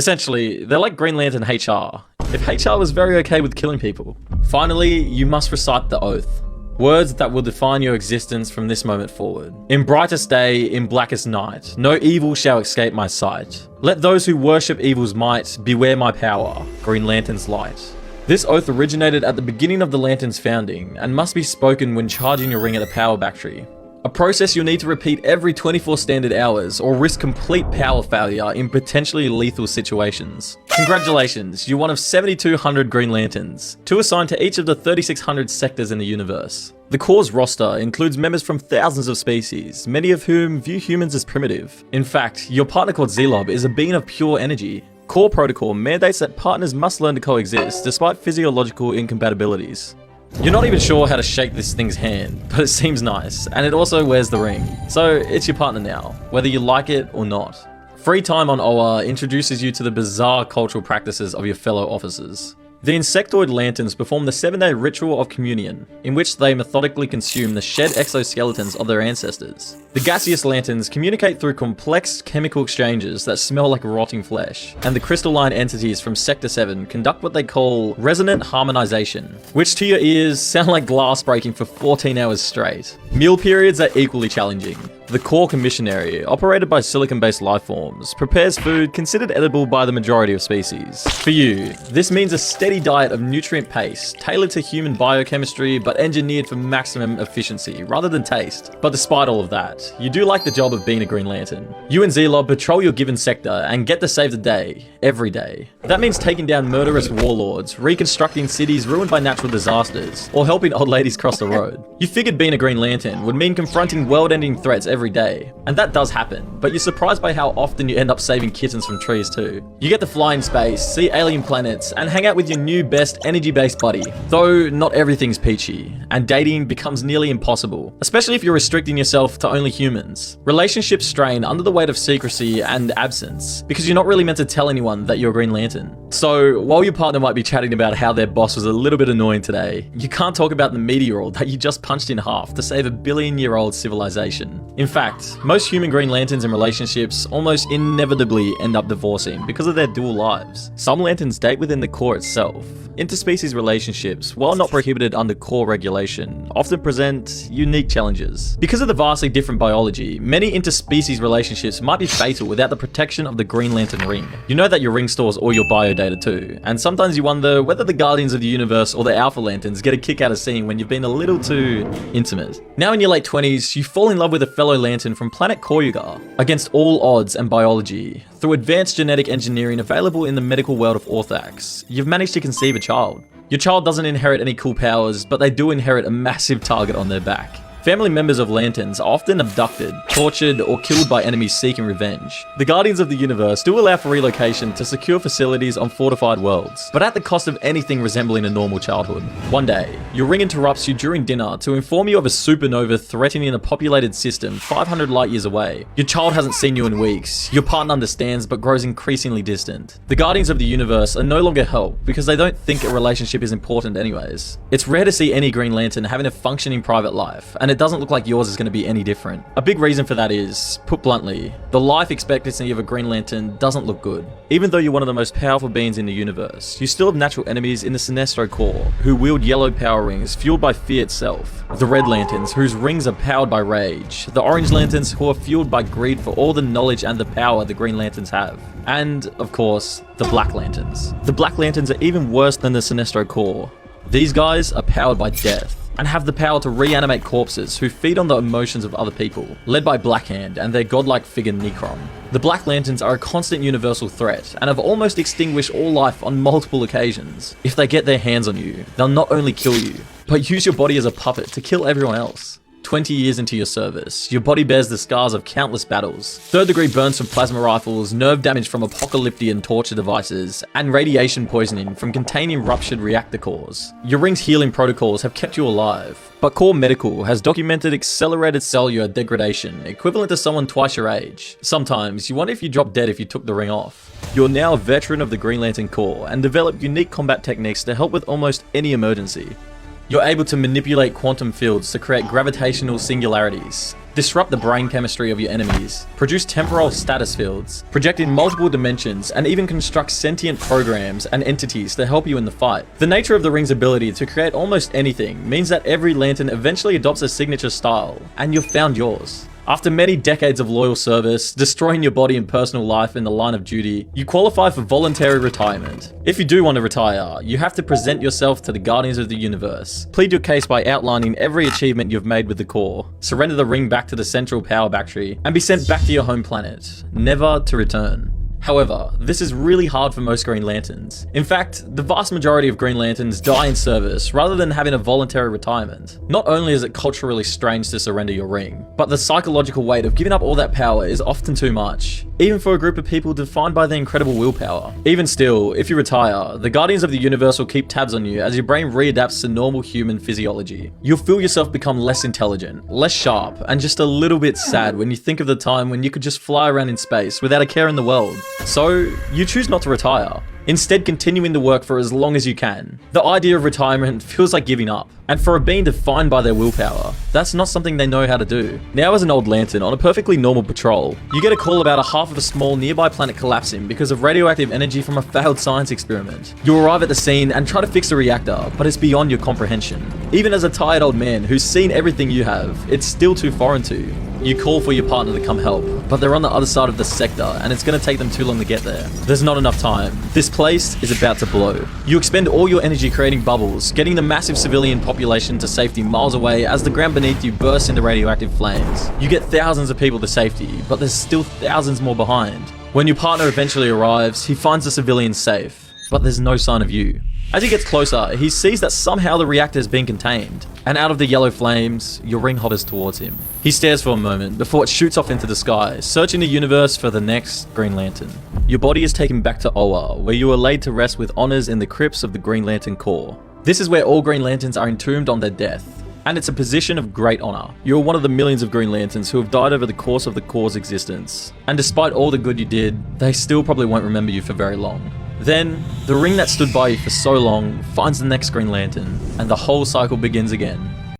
Essentially, they're like Green Lantern HR, if HR was very okay with killing people. Finally, you must recite the oath. Words that will define your existence from this moment forward. In brightest day, in blackest night, no evil shall escape my sight. Let those who worship evil's might beware my power, Green Lantern's light. This oath originated at the beginning of the Lantern's founding and must be spoken when charging your ring at a power battery. A process you'll need to repeat every 24 standard hours or risk complete power failure in potentially lethal situations. Congratulations, you're one of 7,200 Green Lanterns, 2 assigned to each of the 3,600 sectors in the universe. The Corps' roster includes members from thousands of species, many of whom view humans as primitive. In fact, your partner called Zelob is a being of pure energy. Core protocol mandates that partners must learn to coexist despite physiological incompatibilities. You're not even sure how to shake this thing's hand, but it seems nice, and it also wears the ring. So it's your partner now, whether you like it or not. Free time on Oa introduces you to the bizarre cultural practices of your fellow officers. The insectoid lanterns perform the 7-day ritual of communion, in which they methodically consume the shed exoskeletons of their ancestors. The gaseous lanterns communicate through complex chemical exchanges that smell like rotting flesh, and the crystalline entities from Sector 7 conduct what they call resonant harmonization, which to your ears sound like glass breaking for 14 hours straight. Meal periods are equally challenging. The core commissionary, operated by silicon-based lifeforms, prepares food considered edible by the majority of species. For you, this means a steady diet of nutrient paste, tailored to human biochemistry but engineered for maximum efficiency rather than taste. But despite all of that, you do like the job of being a Green Lantern. You and Zelob patrol your given sector and get to save the day, every day. That means taking down murderous warlords, reconstructing cities ruined by natural disasters, or helping old ladies cross the road. You figured being a Green Lantern would mean confronting world-ending threats every day, and that does happen, but you're surprised by how often you end up saving kittens from trees too. You get to fly in space, see alien planets, and hang out with your new best energy-based buddy. Though not everything's peachy, and dating becomes nearly impossible, especially if you're restricting yourself to only humans. Relationships strain under the weight of secrecy and absence, because you're not really meant to tell anyone that you're a Green Lantern. So while your partner might be chatting about how their boss was a little bit annoying today, you can't talk about the meteor that you just punched in half to save a billion-year-old civilization. In fact, most human Green Lanterns in relationships almost inevitably end up divorcing because of their dual lives. Some Lanterns date within the Corps itself. Interspecies relationships, while not prohibited under Corps regulation, often present unique challenges. Because of the vastly different biology, many interspecies relationships might be fatal without the protection of the Green Lantern ring. You know that your ring stores all your biodata too, and sometimes you wonder whether the Guardians of the Universe or the Alpha Lanterns get a kick out of seeing when you've been a little too intimate. Now in your late 20s, you fall in love with a fellow Lantern from planet Koryugar. Against all odds and biology, through advanced genetic engineering available in the medical world of Orthax, you've managed to conceive a child. Your child doesn't inherit any cool powers, but they do inherit a massive target on their back. Family members of Lanterns are often abducted, tortured, or killed by enemies seeking revenge. The Guardians of the Universe do allow for relocation to secure facilities on fortified worlds, but at the cost of anything resembling a normal childhood. One day, your ring interrupts you during dinner to inform you of a supernova threatening a populated system 500 light years away. Your child hasn't seen you in weeks, your partner understands but grows increasingly distant. The Guardians of the Universe are no longer help because they don't think a relationship is important anyways. It's rare to see any Green Lantern having a functioning private life, and it doesn't look like yours is going to be any different. A big reason for that is, put bluntly, the life expectancy of a Green Lantern doesn't look good. Even though you're one of the most powerful beings in the universe, you still have natural enemies in the Sinestro Corps, who wield yellow power rings fueled by fear itself. The Red Lanterns, whose rings are powered by rage. The Orange Lanterns, who are fueled by greed for all the knowledge and the power the Green Lanterns have. And, of course, the Black Lanterns. The Black Lanterns are even worse than the Sinestro Corps. These guys are powered by death, and have the power to reanimate corpses who feed on the emotions of other people, led by Blackhand and their godlike figure Necron. The Black Lanterns are a constant universal threat, and have almost extinguished all life on multiple occasions. If they get their hands on you, they'll not only kill you, but use your body as a puppet to kill everyone else. 20 years into your service, your body bears the scars of countless battles. Third-degree burns from plasma rifles, nerve damage from apocalyptic torture devices, and radiation poisoning from containing ruptured reactor cores. Your ring's healing protocols have kept you alive, but Core Medical has documented accelerated cellular degradation, equivalent to someone twice your age. Sometimes, you wonder if you drop dead if you took the ring off. You're now a veteran of the Green Lantern Corps, and develop unique combat techniques to help with almost any emergency. You're able to manipulate quantum fields to create gravitational singularities, disrupt the brain chemistry of your enemies, produce temporal status fields, project in multiple dimensions, and even construct sentient programs and entities to help you in the fight. The nature of the ring's ability to create almost anything means that every lantern eventually adopts a signature style, and you've found yours. After many decades of loyal service, destroying your body and personal life in the line of duty, you qualify for voluntary retirement. If you do want to retire, you have to present yourself to the Guardians of the Universe, plead your case by outlining every achievement you've made with the core, surrender the ring back to the central power battery, and be sent back to your home planet, never to return. However, this is really hard for most Green Lanterns. In fact, the vast majority of Green Lanterns die in service rather than having a voluntary retirement. Not only is it culturally strange to surrender your ring, but the psychological weight of giving up all that power is often too much, even for a group of people defined by their incredible willpower. Even still, if you retire, the Guardians of the Universe will keep tabs on you as your brain readapts to normal human physiology. You'll feel yourself become less intelligent, less sharp, and just a little bit sad when you think of the time when you could just fly around in space without a care in the world. So, you choose not to retire, instead continuing to work for as long as you can. The idea of retirement feels like giving up, and for a being defined by their willpower, that's not something they know how to do. Now as an old lantern on a perfectly normal patrol, you get a call about a half of a small nearby planet collapsing because of radioactive energy from a failed science experiment. You arrive at the scene and try to fix the reactor, but it's beyond your comprehension. Even as a tired old man who's seen everything you have, it's still too foreign to you. You call for your partner to come help, but they're on the other side of the sector and it's going to take them too long to get there. There's not enough time. This place is about to blow. You expend all your energy creating bubbles, getting the massive civilian population to safety miles away as the ground beneath you bursts into radioactive flames. You get thousands of people to safety, but there's still thousands more behind. When your partner eventually arrives, he finds the civilians safe, but there's no sign of you. As he gets closer, he sees that somehow the reactor has been contained, and out of the yellow flames, your ring hovers towards him. He stares for a moment before it shoots off into the sky, searching the universe for the next Green Lantern. Your body is taken back to Oa, where you are laid to rest with honors in the crypts of the Green Lantern Corps. This is where all Green Lanterns are entombed on their death, and it's a position of great honor. You're one of the millions of Green Lanterns who have died over the course of the Corps' existence, and despite all the good you did, they still probably won't remember you for very long. Then, the ring that stood by you for so long finds the next Green Lantern, and the whole cycle begins again.